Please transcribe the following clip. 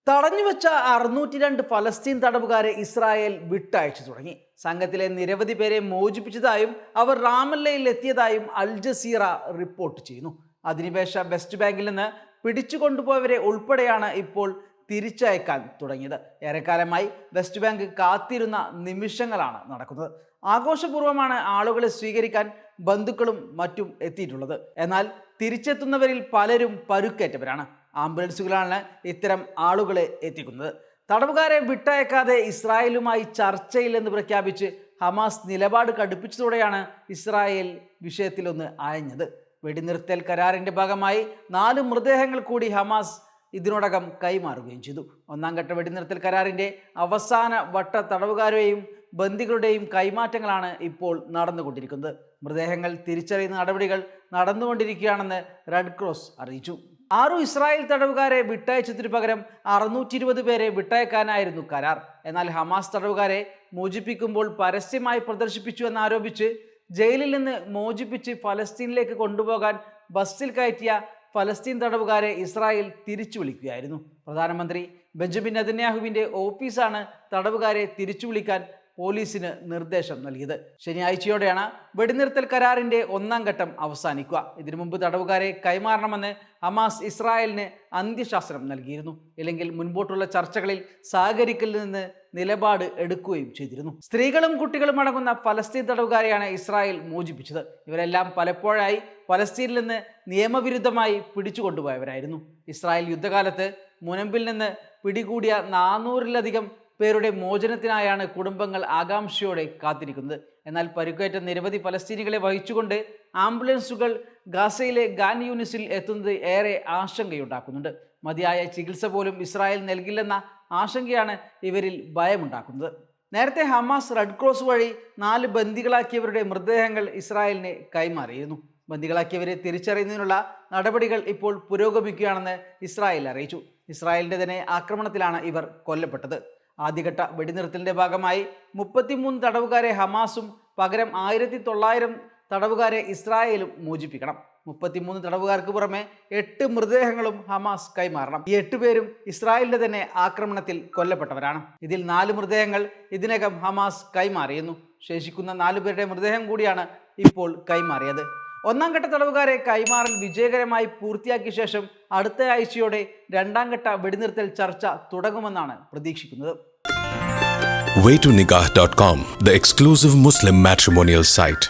തടഞ്ഞുവെച്ച 602 ഫലസ്തീൻ തടവുകാരെ ഇസ്രായേൽ വിട്ടയച്ചു തുടങ്ങി. സംഘത്തിലെ നിരവധി പേരെ മോചിപ്പിച്ചതായും അവർ റാമല്ലയിൽ എത്തിയതായും അൽ ജസീറ റിപ്പോർട്ട് ചെയ്യുന്നു. അധിനിവേശ വെസ്റ്റ് ബാങ്കിൽ നിന്ന് പിടിച്ചുകൊണ്ടുപോയവരെ ഉൾപ്പെടെയാണ് ഇപ്പോൾ തിരിച്ചയക്കാൻ തുടങ്ങിയത്. ഏറെക്കാലമായി വെസ്റ്റ് ബാങ്ക് കാത്തിരുന്ന നിമിഷങ്ങളാണ് നടക്കുന്നത്. ആഘോഷപൂർവ്വമാണ് ആളുകളെ സ്വീകരിക്കാൻ ബന്ധുക്കളും മറ്റും എത്തിയിട്ടുള്ളത്. എന്നാൽ തിരിച്ചെത്തുന്നവരിൽ പലരും പരുക്കേറ്റവരാണ്. ആംബുലൻസുകളാണ് ഇത്തരം ആളുകളെ എത്തിക്കുന്നത്. തടവുകാരെ വിട്ടയക്കാതെ ഇസ്രായേലുമായി ചർച്ചയില്ലെന്ന് പ്രഖ്യാപിച്ച് ഹമാസ് നിലപാട് കടുപ്പിച്ചതോടെയാണ് ഇസ്രായേൽ വിഷയത്തിലൊന്ന് അയഞ്ഞത്. വെടിനിർത്തൽ കരാറിന്റെ ഭാഗമായി 4 മൃതദേഹങ്ങൾ കൂടി ഹമാസ് ഇതിനോടകം കൈമാറുകയും ചെയ്തു. ഒന്നാം ഘട്ട വെടിനിർത്തൽ കരാറിന്റെ അവസാന വട്ട തടവുകാരെയും ബന്ദികളുടെയും കൈമാറ്റങ്ങളാണ് ഇപ്പോൾ നടന്നുകൊണ്ടിരിക്കുന്നത്. മൃതദേഹങ്ങൾ തിരിച്ചറിയുന്ന നടപടികൾ നടന്നുകൊണ്ടിരിക്കുകയാണെന്ന് റെഡ് ക്രോസ് അറിയിച്ചു. 6 ഇസ്രായേൽ തടവുകാരെ വിട്ടയച്ചതിനു പകരം 620 പേരെ വിട്ടയക്കാനായിരുന്നു കരാർ. എന്നാൽ ഹമാസ് തടവുകാരെ മോചിപ്പിക്കുമ്പോൾ പരസ്യമായി പ്രദർശിപ്പിച്ചു എന്നാരോപിച്ച് ജയിലിൽ നിന്ന് മോചിപ്പിച്ച് ഫലസ്തീനിലേക്ക് കൊണ്ടുപോകാൻ ബസ്സിൽ കയറ്റിയ ഫലസ്തീൻ തടവുകാരെ ഇസ്രായേൽ തിരിച്ചു വിളിക്കുകയായിരുന്നു. പ്രധാനമന്ത്രി ബെഞ്ചമിൻ നെതന്യാഹുവിൻ്റെ ഓഫീസാണ് തടവുകാരെ തിരിച്ചു വിളിക്കാൻ പോലീസിന് നിർദ്ദേശം നൽകിയത്. ശനിയാഴ്ചയോടെയാണ് വെടിനിർത്തൽ കരാറിന്റെ 1ാം ഘട്ടം അവസാനിക്കുക. ഇതിനു മുമ്പ് തടവുകാരെ കൈമാറണമെന്ന് ഹമാസ് ഇസ്രായേലിന് അന്ത്യശാസനം നൽകിയിരുന്നു. ഇല്ലെങ്കിൽ മുൻപോട്ടുള്ള ചർച്ചകളിൽ സഹകരിക്കലിൽ നിന്ന് നിലപാട് എടുക്കുകയും ചെയ്തിരുന്നു. സ്ത്രീകളും കുട്ടികളും അടങ്ങുന്ന ഫലസ്തീൻ തടവുകാരെയാണ് ഇസ്രായേൽ മോചിപ്പിച്ചത്. ഇവരെല്ലാം പലപ്പോഴായി ഫലസ്തീനിൽ നിന്ന് നിയമവിരുദ്ധമായി പിടിച്ചുകൊണ്ടുപോയവരായിരുന്നു. ഇസ്രായേൽ യുദ്ധകാലത്ത് മുനമ്പിൽ നിന്ന് പിടികൂടിയ 400-ലധികം പേരുടെ മോചനത്തിനായാണ് കുടുംബങ്ങൾ ആകാംക്ഷയോടെ കാത്തിരിക്കുന്നത്. എന്നാൽ പരുക്കേറ്റ നിരവധി ഫലസ്തീനികളെ വഹിച്ചുകൊണ്ട് ആംബുലൻസുകൾ ഗാസയിലെ ഖാൻ യൂനിസിൽ എത്തുന്നത് ഏറെ ആശങ്കയുണ്ടാക്കുന്നുണ്ട്. മതിയായ ചികിത്സ പോലും ഇസ്രായേൽ നൽകില്ലെന്ന ആശങ്കയാണ് ഇവരിൽ ഭയമുണ്ടാക്കുന്നത്. നേരത്തെ ഹമാസ് റെഡ് ക്രോസ് വഴി 4 ബന്ദികളാക്കിയവരുടെ മൃതദേഹങ്ങൾ ഇസ്രായേലിന് കൈമാറിയിരുന്നു. ബന്ദികളാക്കിയവരെ തിരിച്ചറിയുന്നതിനുള്ള നടപടികൾ ഇപ്പോൾ പുരോഗമിക്കുകയാണെന്ന് ഇസ്രായേൽ അറിയിച്ചു. ഇസ്രായേലിൻ്റെ തന്നെ ആക്രമണത്തിലാണ് ഇവർ കൊല്ലപ്പെട്ടത്. ആദ്യഘട്ട വെടിനിർത്തലിന്റെ ഭാഗമായി 33 തടവുകാരെ ഹമാസും പകരം 1900 തടവുകാരെ ഇസ്രായേലും മോചിപ്പിക്കണം. 33 തടവുകാർക്ക് പുറമെ 8 മൃതദേഹങ്ങളും ഹമാസ് കൈമാറണം. ഈ 8 പേരും ഇസ്രായേലിന്റെ തന്നെ ആക്രമണത്തിൽ കൊല്ലപ്പെട്ടവരാണ്. ഇതിൽ 4 മൃതദേഹങ്ങൾ ഇതിനകം ഹമാസ് കൈമാറിയിരുന്നു. ശേഷിക്കുന്ന 4 പേരുടെ മൃതദേഹം കൂടിയാണ് ഇപ്പോൾ കൈമാറിയത്. 1ാം ഘട്ട തടവുകാരെ കൈമാറൽ വിജയകരമായി പൂർത്തിയാക്കിയ ശേഷം അടുത്ത ആഴ്ചയോടെ 2ാം ഘട്ട വെടിനിർത്തൽ ചർച്ച തുടങ്ങുമെന്നാണ് പ്രതീക്ഷിക്കുന്നത്. Waytonikah.com, the exclusive Muslim matrimonial site.